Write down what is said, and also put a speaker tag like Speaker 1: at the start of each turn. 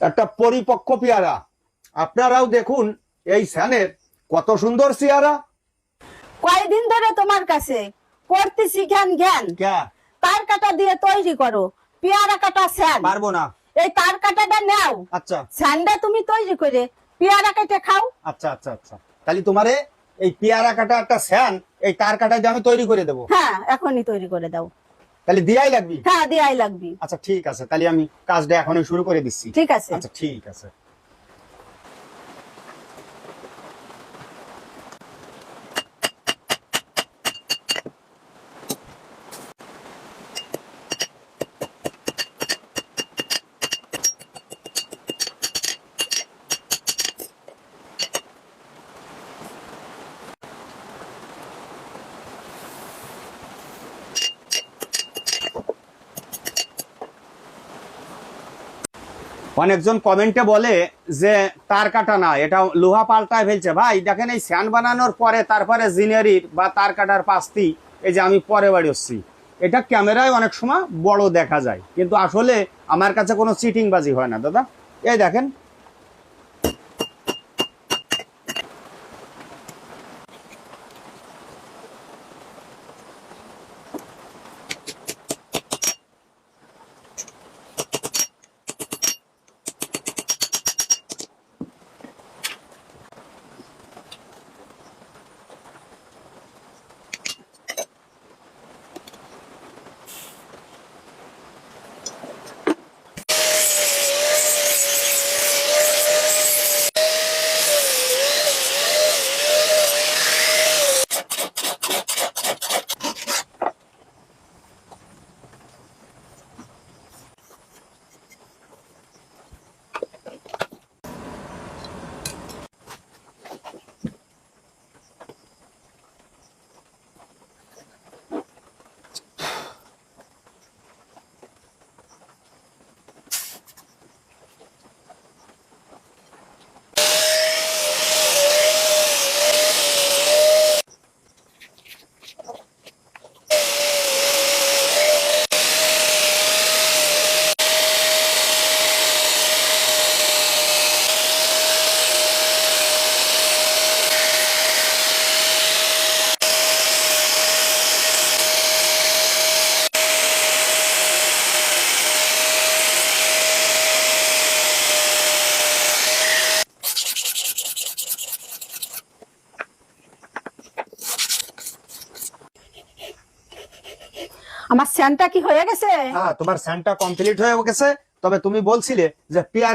Speaker 1: একটা পরিপক্ক পেয়ারা। আপনারাও দেখুন এই ফ্যানের কত সুন্দর চেহারা।
Speaker 2: কয়দিন ধরে তোমার কাছে করতেছি জ্ঞান জ্ঞান, তার কাটা দিয়ে তৈরি করো পেয়ারা কাটা স্যান।
Speaker 1: পারবো না।
Speaker 2: এই তার কাটাটা নাও,
Speaker 1: আচ্ছা
Speaker 2: স্যানটা তুমি তৈরি করে পেয়ারা কেটে খাও।
Speaker 1: আচ্ছা আচ্ছা আচ্ছা, তাহলে তোমারে এই পেয়ারা কাটা একটা স্যান এই তার কাটা দিয়ে আমি তৈরি করে দেবো।
Speaker 2: হ্যাঁ, এখনই তৈরি করে দাও।
Speaker 1: তাহলে দিয়াই লাগবে?
Speaker 2: হ্যাঁ, দিয়াই লাগবে।
Speaker 1: আচ্ছা ঠিক আছে, তাহলে আমি কাজটা এখনই শুরু করে দিচ্ছি।
Speaker 2: ঠিক আছে।
Speaker 1: আচ্ছা ঠিক আছে। অনেকজন কমেন্টে বলে যে তার কাটা না, এটা লোহা পাল্টায় ফেলছে। ভাই দেখেন, এই স্যান বানানোর পরে তারপরে জিনিয়ারির বা তার কাটার পাস্তি, এই যে আমি পরে বাড়ি হচ্ছি, এটা ক্যামেরায় অনেক সময় বড় দেখা যায়, কিন্তু আসলে আমার কাছে কোনো চিটিং বাজি হয় না দাদা। এই দেখেন,
Speaker 2: আমার স্যানটা কি হয়ে গেছে?
Speaker 1: হ্যাঁ তোমার স্যানটা কমপ্লিট হয়ে গেছে। তবে তুমি বলছিলে যে পেয়ারে